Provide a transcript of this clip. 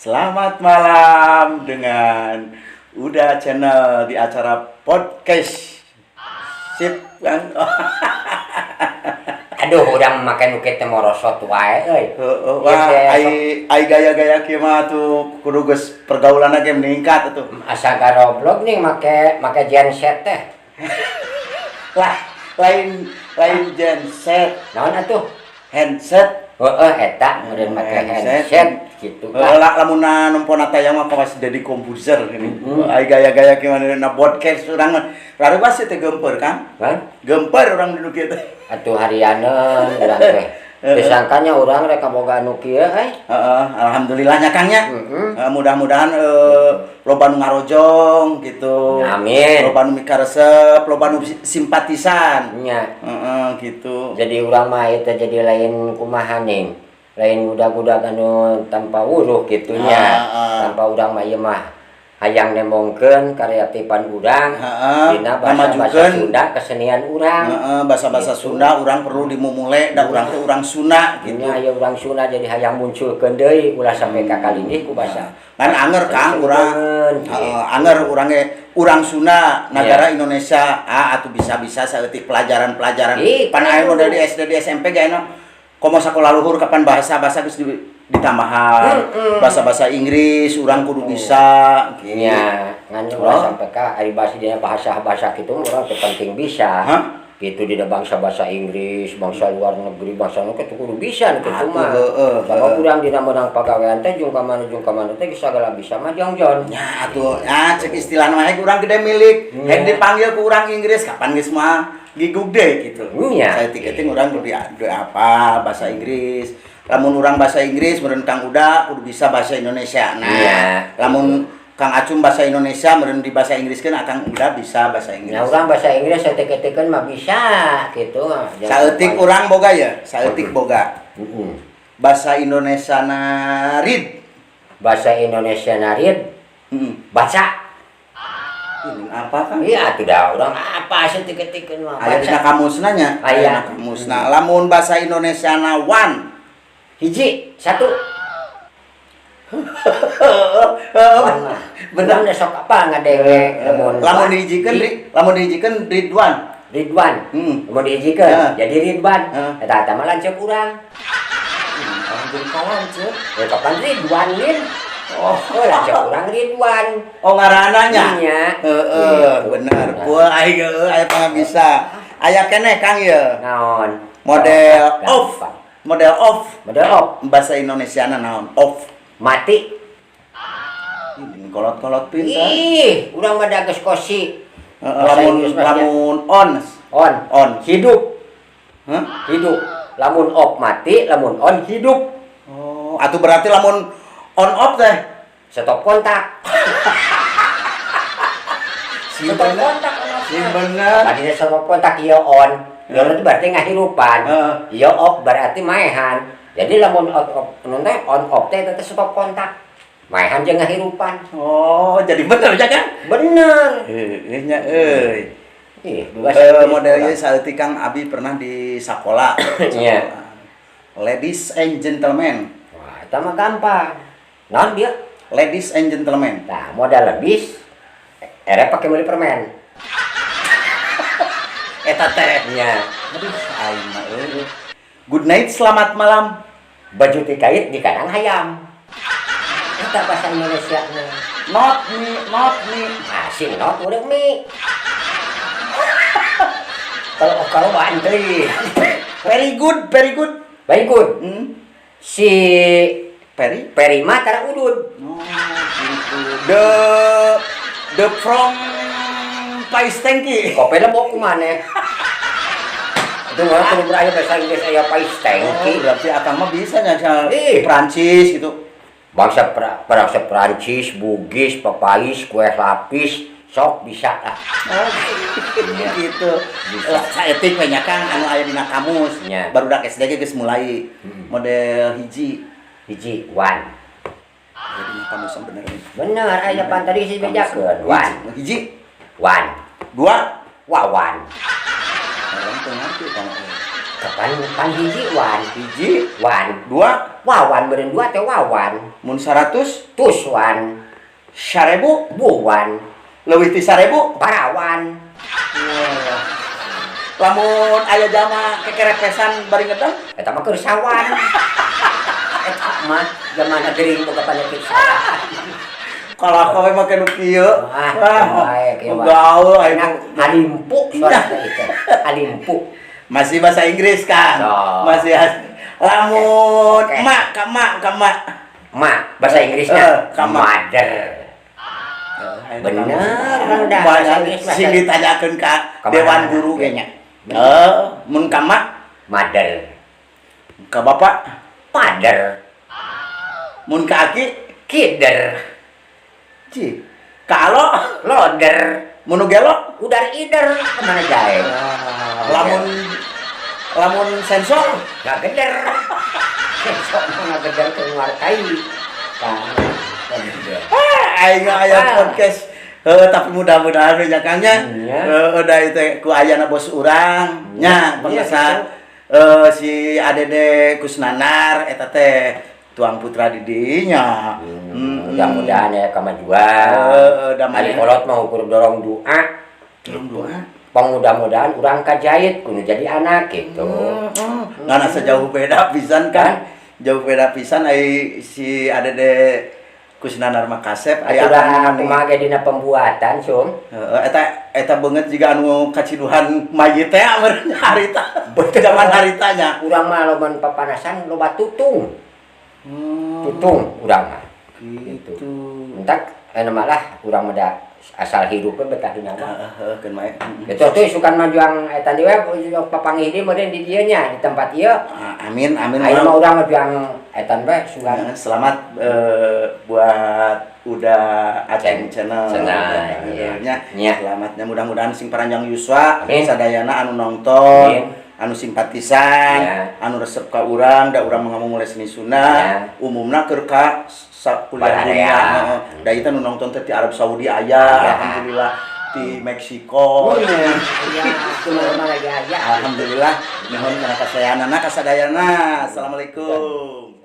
Selamat malam dengan Uda Channel di acara podcast. Sip kan? Aduh, udah make nuket teh morosot wae euy. Wah, ai gaya-gaya kieu mah tuh kudu geus pergaulanna ge meningkat atuh. Asa garoblok nih make genset teh. Lah, lain genset, Naon atuh? handset. Heeh, eta meureun make handset gitu lah. Lamunna numpona tayang mah pas jadi komposer ini. Ai gaya-gaya kieu na podcast urang mah. Rarupas teh gempeur kan? Gempeur urang dinu kieu teh. Atuh harianeun urang teh. Disangkanya urang rek boga anu kieu Alhamdulillahnya Kang nya. Mudah-mudahan loba nu ngarojong gitu. Amin. Loba nu mikaresep, loba nu simpatisan. Nya. Gitu. Jadi urang mah eta jadi lain kumaha ning. Lain budak-budak anu tanpa uruh gitunya. Tanpa urang mah ieu mah hayang nemongkeun kareatipan urang dina basa-basa Sunda kesenian urang. Basa-basa Sunda urang perlu dimumule da urang teh urang Sunda gitu. Nya aya urang Sunda jadi hayang munculkeun deui ulah sampai ka kalindih ku basa. Kan anger Kang urang. Anger urang ge urang Sunda negara Indonesia atuh bisa-bisa saeutik pelajaran-pelajaran pan aya model di SD di SMP ge anu komo sakola luhur kapan bahasa-bahasa geus ditambahan bahasa-bahasa Inggris urang kudu bisa gitu. Nya ngan ulah sampai ka ari bahasa kitu urang teh penting bisa. Gitu di bangsa-bahasa Inggris, bangsa luar negeri, bangsa nu kitu kudu bisa nu kitu mah. Sabab urang dina meunang pagawean teh jeung ka mana teh sagala bisa mah jongjon. Nya atuh cek istilahna mah urang gede milik. Hek dipanggil ku urang Inggris kapan geus mah gigug deui gitu. Saeutik teh urang kudu apa bahasa Inggris. Lamun urang bahasa Inggris meureun Kang Uda kudu bisa bahasa Indonesia. Lamun Kang Acung bahasa Indonesia meureun di bahasa Inggriskeun Kang Uda bisa bahasa Inggris. Nah, urang bahasa Inggris saeutik-eutikeun mah bisa gitu. Saeutik urang boga ya, saeutik boga. Bahasa Indonesiana read. Bahasa Indonesiana read. Baca. Ini apa Kang? Iya atuh da urang apa saeutik-eutikeun mah. Aya dina kamusna nya. Aya kamusna. Lamun bahasa Indonesiana one. Hiji, satu. Bener da sok apa ngadewe lamun dihijikeun Ridwan. Lamun dihijikeun jadi Ridwan. Eta mah lanceuk urang. Jadi kalanceuk. Ya kapan Ridwan lin? Lanceuk urang Ridwan. Ngaranna nya. Nya. Bener. Poe aya pangabisa. Aya keneh Kang ieu. Naon? Model off. Model off bahasa Indonesiana naon? Off. Mati. Kolot-kolot pintar. Ih, urang mah da geus kosi. Lamun on. Hidup. Hidup. Lamun off mati, lamun on hidup. Atuh berarti lamun on off teh Stop kontak. Stop kontak. bener. Tadinya stop kontak ieu on. Ieu itu berarti ngahirupan. Ieu off berarti maehan. Jadi lamun on off teh eta stop kontak. Maehan jeung ngahirupan. Jadi bener ya kan? Bener. Nya euy. Model ieu saeutik Kang Abi pernah di sakola. Iya. Ladies and gentlemen. Wah, eta mah gampang. Naon dia? Ladies and gentlemen. Nah, modal lebis. Pakai meuli permen. Eta teh Nya. aduh aing mah euy. Good night, selamat malam. Baju dikait di kadang hayam. Eta bahasa Indonesia nya. Not me. Si not urang mi. Kalau antri. Very good. Baik good. Si Peri mah tara udud. Gitu. The from Pais Tengki. Kopi lembok kumaneh. Itu mah kudu beraya bahasa Inggris aya Pais Tengki. Berarti akang mah bisa nya Prancis gitu. Bangsa Prancis, Bugis, Papais, kue lapis, sok bisa lah. Gitu. Saeutik we nya Kang anu aya dina kamus. Barudak SD geus mulai model hiji one. Jadi kamus bener. Bener aya pan tadi si bejakeun hiji one. Dua Wawan. Orang teu ngarti Kang. Kapan hiji wan. Hiji, Wan. dua, Wawan beren dua teh wawan. mun 100, Tus wan. 1000, Buwan. leuwih ti 1000. Parawan. Lamun aya jama kekerepesan bari ngedang, Eta mah keur sawan. Eta mah zaman gering boga panyakit sawan. kalau kowe make nu kieu, baik ya. gaul Enak alimpu suara itu. Alimpu. masih bahasa Inggris kan? So. Masih lamun Oke. mak ka mak. Ma, bahasa Inggrisnya Kama. mother. Bener, udah bahasa Inggris. Sing ditanyakeun ka Ka dewan mana? guru ge nya. Bener. Mun ka mak, Mother. ka bapak, Mother. mun ka aki, Kider. ci. Ka alo, Loader. mun nu gelo, Udar ider. Kemana jahe? lamun sensor, Gak geder. Besok mana geder keluar kai. aing aya podcast. Tapi mudah-mudahan nya Kang nya. Udah itu ku ayana bos urang nya pangasa si Adede Kusnanar eta teh tuang putra di dinya. Mudah-mudahan ya kemajuan. Ari kolot mau ukur dorong doa. Mudah-mudahan urang kajait kudu jadi anak gitu. Ngana sejauh beda pisan kan. Jauh beda pisan ai si Adede Kusnanar Makasep aya anu mah ge dina pembuatan sum. Eta beungeut jiga anu kaciduhan mayit teh amernya harita. Zaman haritanya. Urang mah loba papanasan loba tutung. Tutung urang mah. Gitu. Entak malah urang mah da asal hidupnya betah dina mah. Keun mae. Itu tuh sukan majuang eta di web papanggih di meureun di dieu nya di tempat ieu. Amin amin. Ayo mah urang majuang eta bae sukan. Selamat buat udah Aceng channel. Nya. Selamatnya mudah-mudahan sing paranjang yuswa Amin. sadayana anu nonton. Amin. Anu simpatisan, anu resep ka urang, da urang mengamung seni Sunda, umumna keur ka kuliah dunia. Da itu anu nonton teh ti Arab Saudi aya, alhamdulillah di Meksiko. Iya, kumaha lagi aja. Alhamdulillah, nuhun kana kasayanana kasadayana. Assalamualaikum.